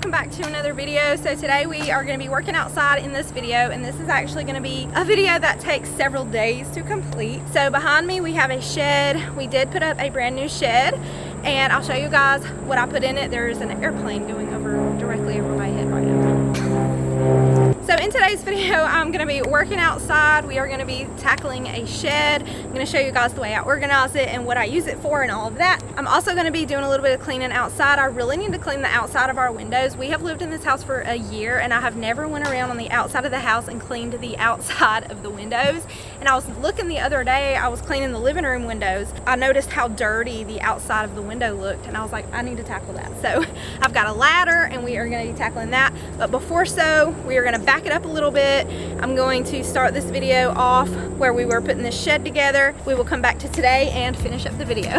welcome back to another video. So today we are going to be working outside in this video, and this is actually going to be a video that takes several days to complete. So behind me we have a shed. We did put up a brand new shed, and I'll show you guys what I put in it. There's an airplane going directly over my head right now. So in today's video, I'm going to be working outside. We are going to be tackling a shed. I'm going to show you guys the way I organize it and what I use it for and all of that. I'm also going to be doing a little bit of cleaning outside. I really need to clean the outside of our windows. We have lived in this house for a year, and I have never went around on the outside of the house and cleaned the outside of the windows. And I was looking the other day, I was cleaning the living room windows. I noticed how dirty the outside of the window looked, and I was like, I need to tackle that. So I've got a ladder, and we are going to be tackling that. But before so, we are going to back it up a little bit. I'm going to start this video off where we were putting this shed together. We will come back to today and finish up the video.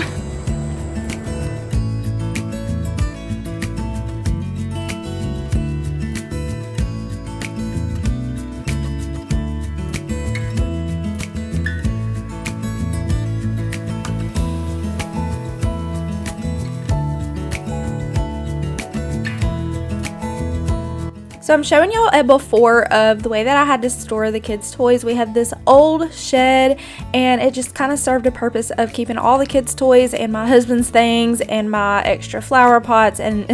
So I'm showing y'all a before of the way that I had to store the kids' toys. We had this old shed, and it just kind of served a purpose of keeping all the kids' toys and my husband's things and my extra flower pots, and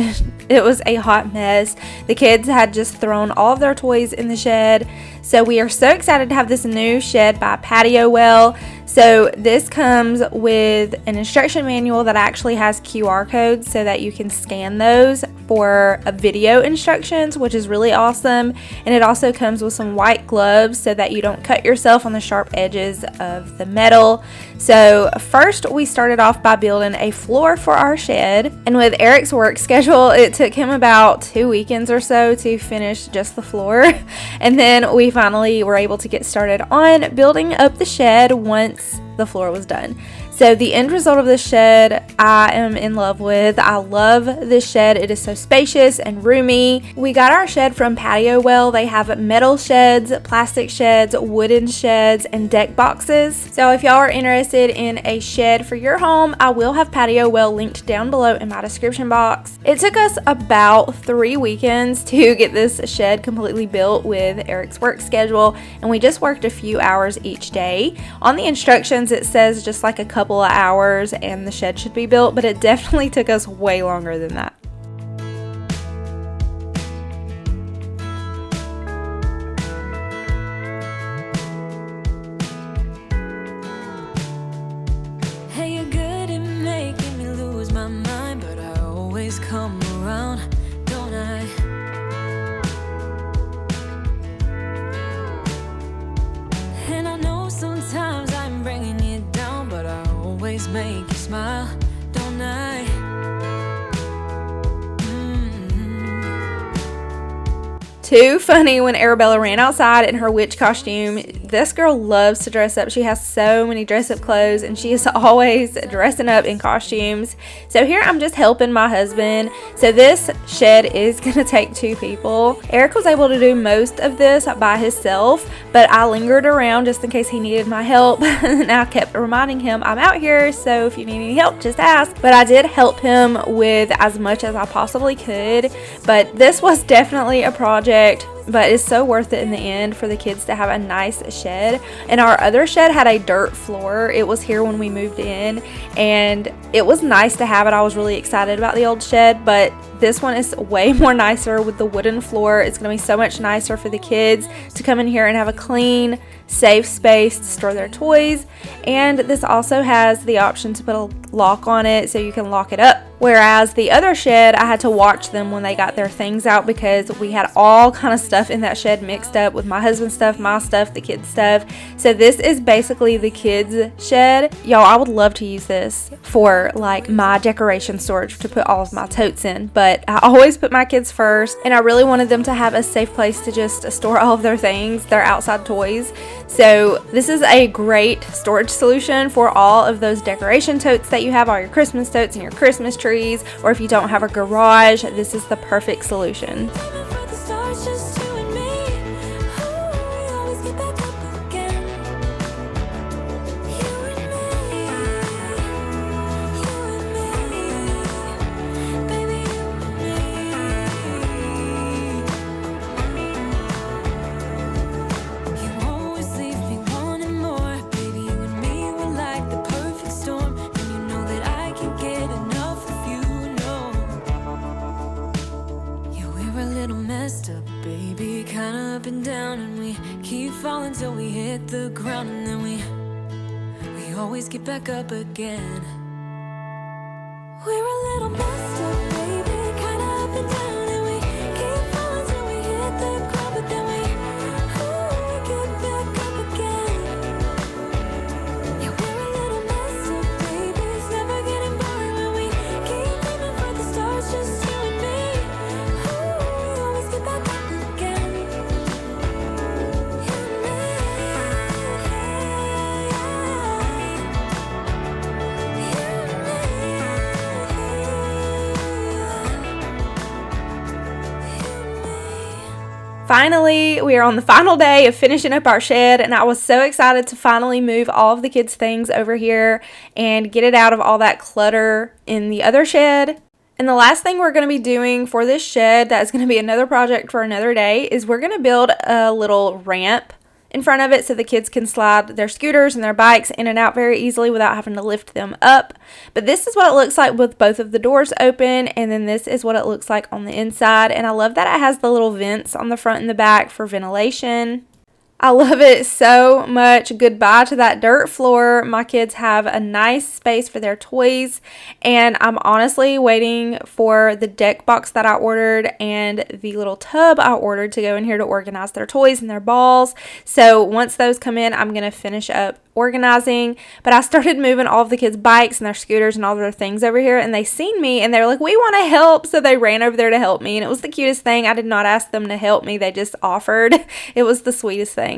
it was a hot mess. The kids had just thrown all of their toys in the shed. So we are so excited to have this new shed by Patio Well. So this comes with an instruction manual that actually has QR codes so that you can scan those for a video instructions, which is really awesome. And it also comes with some white gloves so that you don't cut yourself on the sharp edges of the metal. So first we started off by building a floor for our shed, and with Eric's work schedule, it took him about 2 weekends or so to finish just the floor. And then we finally were able to get started on building up the shed once the floor was done. So the end result of this shed I am in love with. I love this shed. It is so spacious and roomy. We got our shed from Patio Well. They have metal sheds, plastic sheds, wooden sheds, and deck boxes. So if y'all are interested in a shed for your home, I will have Patio Well linked down below in my description box. It took us about 3 weekends to get this shed completely built with Eric's work schedule, and we just worked a few hours each day. On the instructions it says just like a couple of hours and the shed should be built, but it definitely took us way longer than that. Hey, you're good at making me lose my mind, but I always come around, don't I? And I know sometimes I'm bringing you down, but I always make you smile, don't I? Too funny when Arabella ran outside in her witch costume. This girl loves to dress up. She has so many dress up clothes, and she is always dressing up in costumes. So here I'm just helping my husband. So this shed is gonna take 2 people. Eric was able to do most of this by himself, but I lingered around just in case he needed my help. And I kept reminding him I'm out here, so if you need any help, just ask. But I did help him with as much as I possibly could. But this was definitely a project, but it's so worth it in the end for the kids to have a nice shed. And our other shed had a dirt floor. It was here when we moved in, and it was nice to have it. I was really excited about the old shed, but this one is way more nicer with the wooden floor. It's going to be so much nicer for the kids to come in here and have a clean, safe space to store their toys. And this also has the option to put a lock on it so you can lock it up. Whereas the other shed, I had to watch them when they got their things out because we had all kind of stuff in that shed mixed up with my husband's stuff, my stuff, the kids' stuff. So this is basically the kids' shed. Y'all, I would love to use this for like my decoration storage to put all of my totes in, but I always put my kids first, and I really wanted them to have a safe place to just store all of their things, their outside toys. So this is a great storage solution for all of those decoration totes that you have, all your Christmas totes and your Christmas trees, or if you don't have a garage, this is the perfect solution. fall until we hit the ground, and then we always get back up again. We're a little messed up, baby, kinda up and down, and we keep falling till we hit the ground, but then we get back up again. Yeah, we're a little messed up, baby, it's never getting boring when we keep aiming for the stars, just you and me. We always get back up again. You and me. Finally, we are on the final day of finishing up our shed, and I was so excited to finally move all of the kids' things over here and get it out of all that clutter in the other shed. And the last thing we're going to be doing for this shed, that is going to be another project for another day, is we're going to build a little ramp in front of it so the kids can slide their scooters and their bikes in and out very easily without having to lift them up. But this is what it looks like with both of the doors open, and then this is what it looks like on the inside. And I love that it has the little vents on the front and the back for ventilation. I love it so much. Goodbye to that dirt floor. My kids have a nice space for their toys, and I'm honestly waiting for the deck box that I ordered and the little tub I ordered to go in here to organize their toys and their balls. So once those come in, I'm going to finish up organizing. But I started moving all of the kids' bikes and their scooters and all their things over here, and they seen me and they were like, we want to help. So they ran over there to help me, and it was the cutest thing. I did not ask them to help me, they just offered. It was the sweetest thing.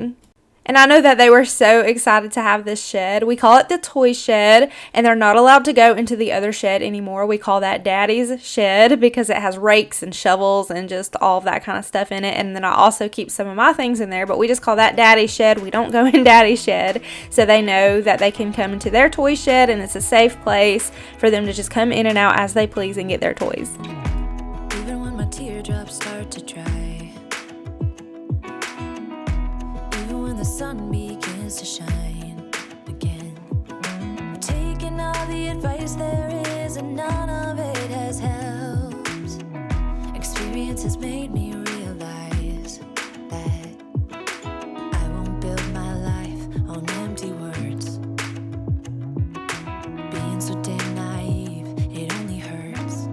And I know that they were so excited to have this shed. We call it the toy shed, and they're not allowed to go into the other shed anymore. We call that Daddy's shed because it has rakes and shovels and just all of that kind of stuff in it. And then I also keep some of my things in there, but we just call that Daddy's shed. We don't go in Daddy's shed, so they know that they can come into their toy shed, and it's a safe place for them to just come in and out as they please and get their toys. Even when my teardrops start to dry, the sun begins to shine again. Taking all the advice there is, and none of it has helped. Experience has made me realize that I won't build my life on empty words. Being so damn naive, it only hurts.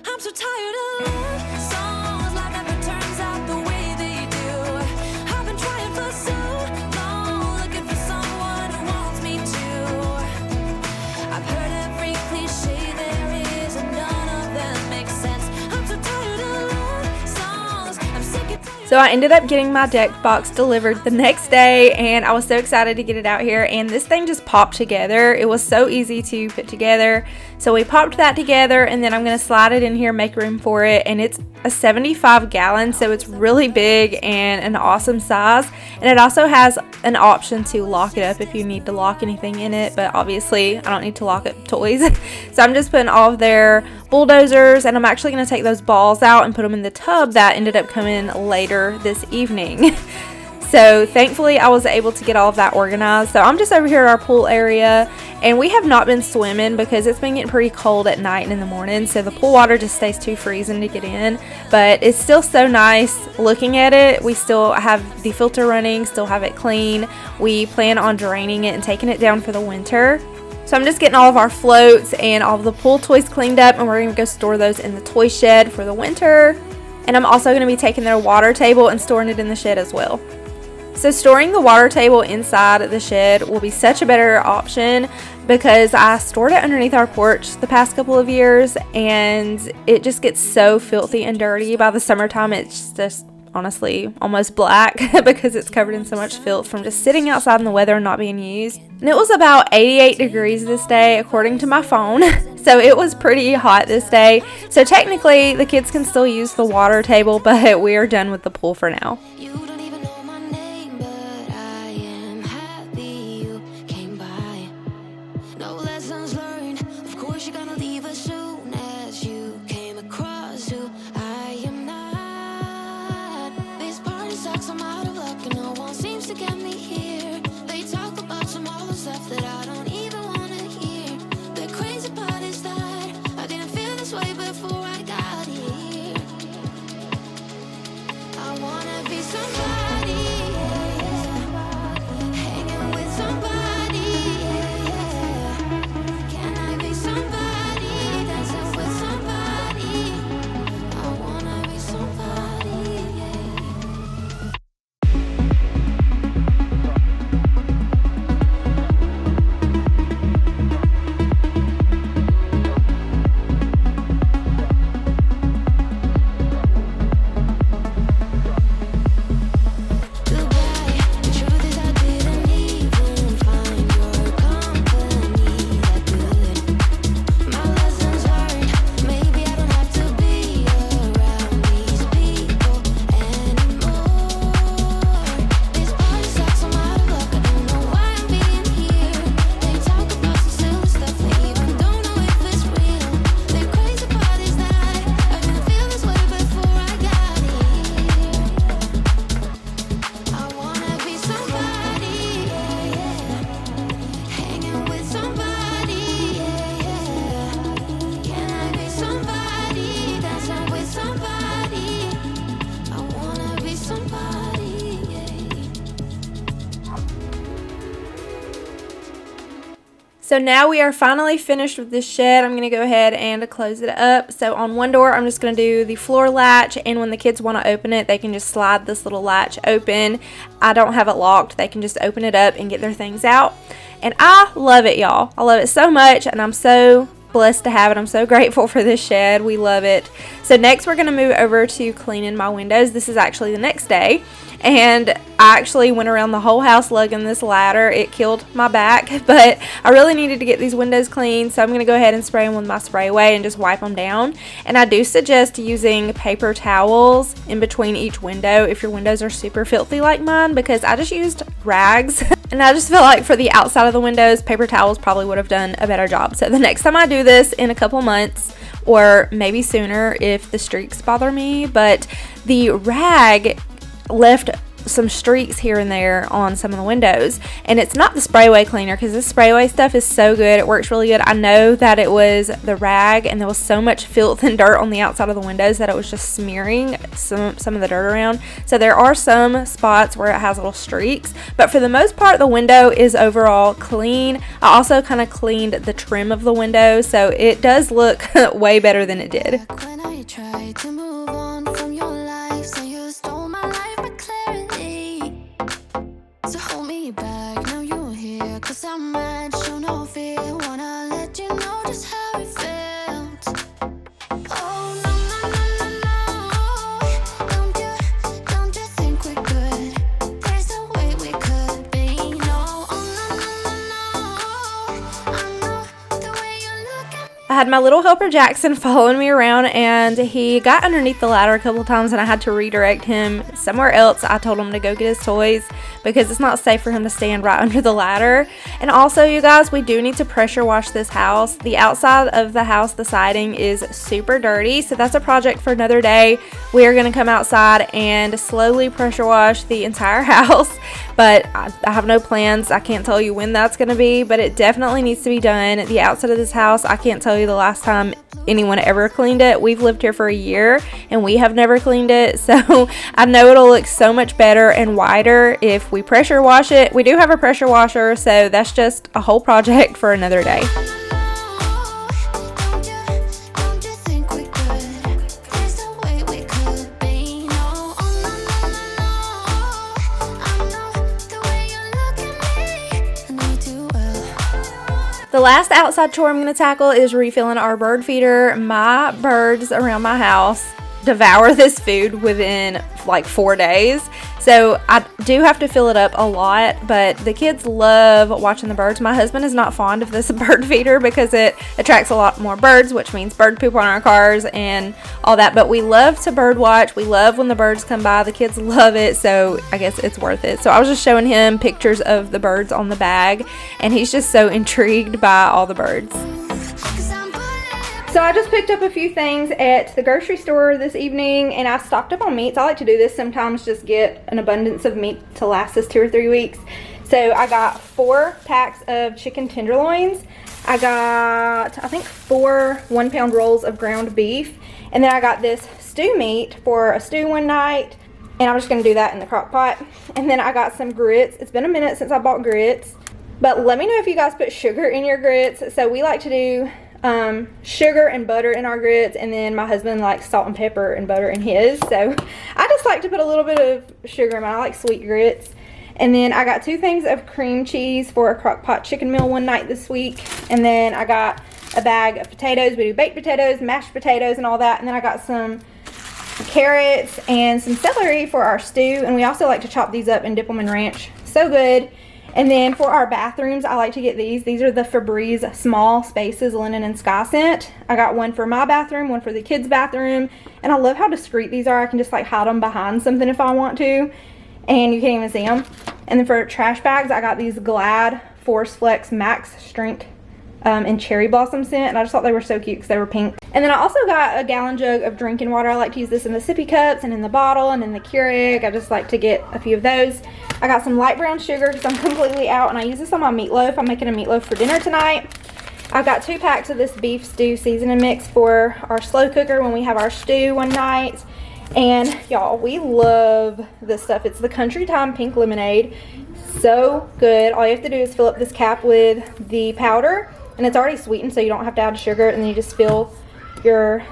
I'm so tired of love songs like never turns out the way they do. I've been trying for so long, looking for someone who wants me to. I've heard every cliche there is, and none of them make sense. I'm so tired of love songs. I'm sick and tired. So I ended up getting my deck box delivered the next day, and I was so excited to get it out here, and this thing just popped together. It was so easy to put together. So we popped that together, and then I'm going to slide it in here, make room for it, and it's a 75 gallon, so it's really big and an awesome size. And it also has an option to lock it up if you need to lock anything in it, but obviously I don't need to lock up toys. So I'm just putting all of their bulldozers, and I'm actually going to take those balls out and put them in the tub that ended up coming later this evening. So thankfully I was able to get all of that organized. So I'm just over here at our pool area, and we have not been swimming because it's been getting pretty cold at night and in the morning, so the pool water just stays too freezing to get in. But it's still so nice looking at it. We still have the filter running, still have it clean. We plan on draining it and taking it down for the winter. So I'm just getting all of our floats and all of the pool toys cleaned up, and we're going to go store those in the toy shed for the winter. And I'm also going to be taking their water table and storing it in the shed as well. So storing the water table inside the shed will be such a better option because I stored it underneath our porch the past couple of years, and it just gets so filthy and dirty. By the summertime, it's just honestly almost black because it's covered in so much filth from just sitting outside in the weather and not being used. And it was about 88 degrees this day according to my phone, so it was pretty hot this day. So technically the kids can still use the water table, but we are done with the pool for now. Be some So now we are finally finished with this shed. I'm going to go ahead and close it up. So on one door, I'm just going to do the floor latch, and when the kids want to open it, they can just slide this little latch open. I don't have it locked. They can just open it up and get their things out. And I love it, y'all. I love it so much, and I'm so blessed to have it. I'm so grateful for this shed. We love it. So next we're going to move over to cleaning my windows. This is actually the next day. And I actually went around the whole house lugging this ladder. It killed my back, but I really needed to get these windows clean, so I'm going to go ahead and spray them with my spray away and just wipe them down. And I do suggest using paper towels in between each window if your windows are super filthy like mine, because I just used rags. And I just feel like for the outside of the windows, paper towels probably would have done a better job. So the next time I do this in a couple months, or maybe sooner if the streaks bother me, but the rag left some streaks here and there on some of the windows, and it's not the spray away cleaner, because this spray away stuff is so good. It works really good. I know that it was the rag, and there was so much filth and dirt on the outside of the windows that it was just smearing some of the dirt around. So there are some spots where it has little streaks, but for the most part the window is overall clean. I also kind of cleaned the trim of the window, so it does look way better than it did. When I tried to move on from your life, so you stole my life with clarity. So hold me back, now you're here, 'cause I'm mad, show no fear. Wanna let you know just how it felt. Oh no, no, no, no, no. Don't you think we're good? There's no way we could be. No, oh no, no, no, no. I know the way you look at me. I had my little helper Jackson following me around, and he got underneath the ladder a couple of times, and I had to redirect him somewhere else. I told him to go get his toys because it's not safe for him to stand right under the ladder. And also, you guys, we do need to pressure wash this house. The outside of the house, the siding is super dirty, so that's a project for another day. We are going to come outside and slowly pressure wash the entire house, but I have no plans. I can't tell you when that's going to be, but it definitely needs to be done. The outside of this house, I can't tell you the last time anyone ever cleaned it. We've lived here for a year and we have never cleaned it, so I know it'll look so much better and whiter if we pressure wash it. We do have a pressure washer, so that's just a whole project for another day. Don't you think we could? There's no way we could be. No, oh no, no, no, no. I know the way you look at me. I know you too well. The last outside chore I'm going to tackle is refilling our bird feeder. My birds around my house devour this food within like 4 days, so I do have to fill it up a lot, but the kids love watching the birds. My husband is not fond of this bird feeder because it attracts a lot more birds, which means bird poop on our cars and all that, but we love to bird watch. We love when the birds come by. The kids love it, so I guess it's worth it. So I was just showing him pictures of the birds on the bag, and he's just so intrigued by all the birds. 'Cause I'm bulletproof. So I just picked up a few things at the grocery store this evening, and I stocked up on meats. I like to do this sometimes, just get an abundance of meat to last us 2 or 3 weeks. So I got 4 packs of chicken tenderloins. I got, I think, 4 1-pound rolls of ground beef. And then I got this stew meat for a stew one night, and I'm just going to do that in the crock pot. And then I got some grits. It's been a minute since I bought grits, but let me know if you guys put sugar in your grits. So we like to do sugar and butter in our grits, and then my husband likes salt and pepper and butter in his, so I just like to put a little bit of sugar in mine. I like sweet grits. And then I got 2 things of cream cheese for a crock pot chicken meal one night this week, and then I got a bag of potatoes. We do baked potatoes, mashed potatoes, and all that. And then I got some carrots and some celery for our stew, and we also like to chop these up and dip them in ranch. So good. And then for our bathrooms, I like to get these. These are the Febreze Small Spaces Linen and Sky Scent. I got one for my bathroom, one for the kids' bathroom, and I love how discreet these are. I can just like hide them behind something if I want to, and you can't even see them. And then for trash bags, I got these Glad Force Flex Max Strength and Cherry Blossom scent, and I just thought they were so cute because they were pink. And then I also got a gallon jug of drinking water. I like to use this in the sippy cups and in the bottle and in the Keurig. I just like to get a few of those. I got some light brown sugar because I'm completely out, and I use this on my meatloaf. I'm making a meatloaf for dinner tonight. I've got 2 packs of this beef stew seasoning mix for our slow cooker when we have our stew one night. And y'all, we love this stuff. It's the Country Time Pink Lemonade. So good. All you have to do is fill up this cap with the powder, and it's already sweetened, so you don't have to add sugar, and then you just fill your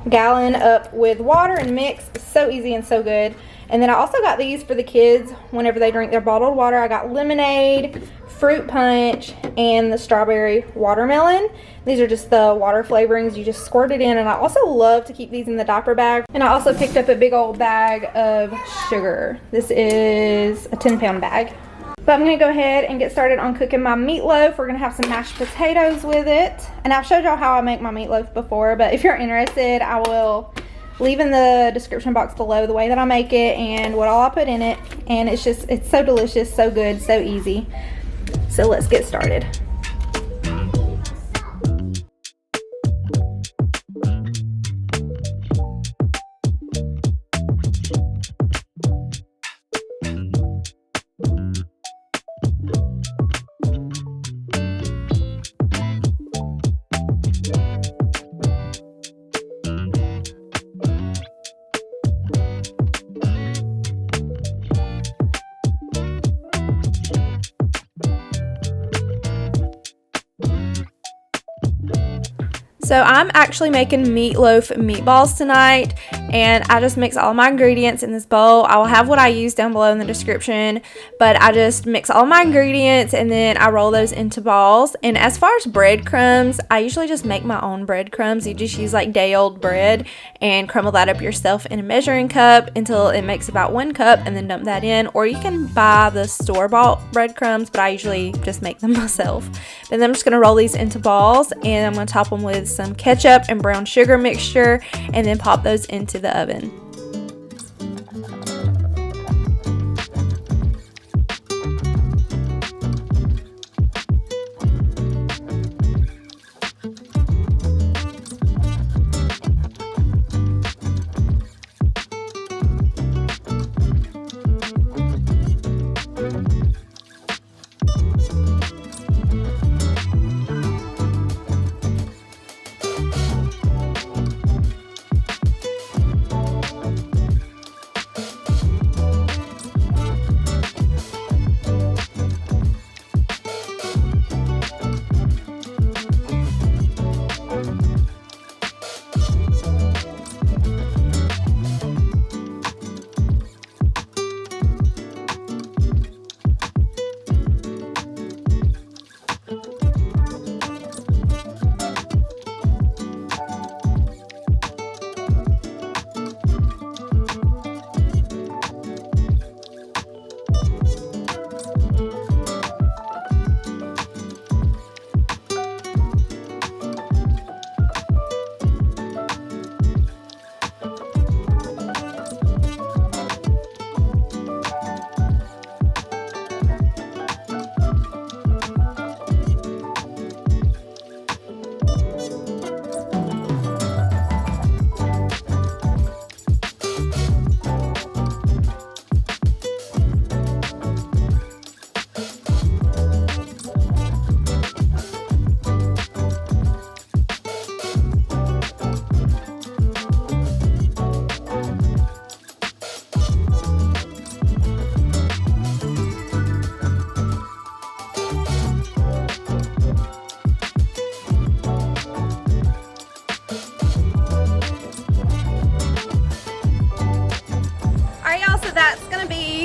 gallon up with water and mix. It's so easy and so good. And then I also got these for the kids whenever they drink their bottled water. I got lemonade, fruit punch, and the strawberry watermelon. These are just the water flavorings. You just squirt it in, and I also love to keep these in the diaper bag. And I also picked up a big old bag of sugar. This is a 10-pound bag. But I'm going to go ahead and get started on cooking my meatloaf. We're going to have some mashed potatoes with it. And I've showed y'all how I make my meatloaf before, but if you're interested, I will leave in the description box below the way that I make it and what all I put in it. And it's so delicious, so good, so easy. So let's get started. So I'm actually making meatloaf meatballs tonight, and I just mix all my ingredients in this bowl. I will have what I use down below in the description, but I just mix all my ingredients and then I roll those into balls. And as far as breadcrumbs, I usually just make my own breadcrumbs. You just use like day old bread and crumble that up yourself in a measuring cup until it makes about 1 cup, and then dump that in. Or you can buy the store-bought breadcrumbs, but I usually just make them myself. Then I'm just going to roll these into balls, and I'm going to top them with some ketchup and brown sugar mixture, and then pop those into the oven.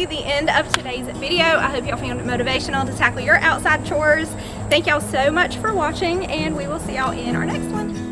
The end of today's video. I hope y'all found it motivational to tackle your outside chores. Thank y'all so much for watching, and we will see y'all in our next one.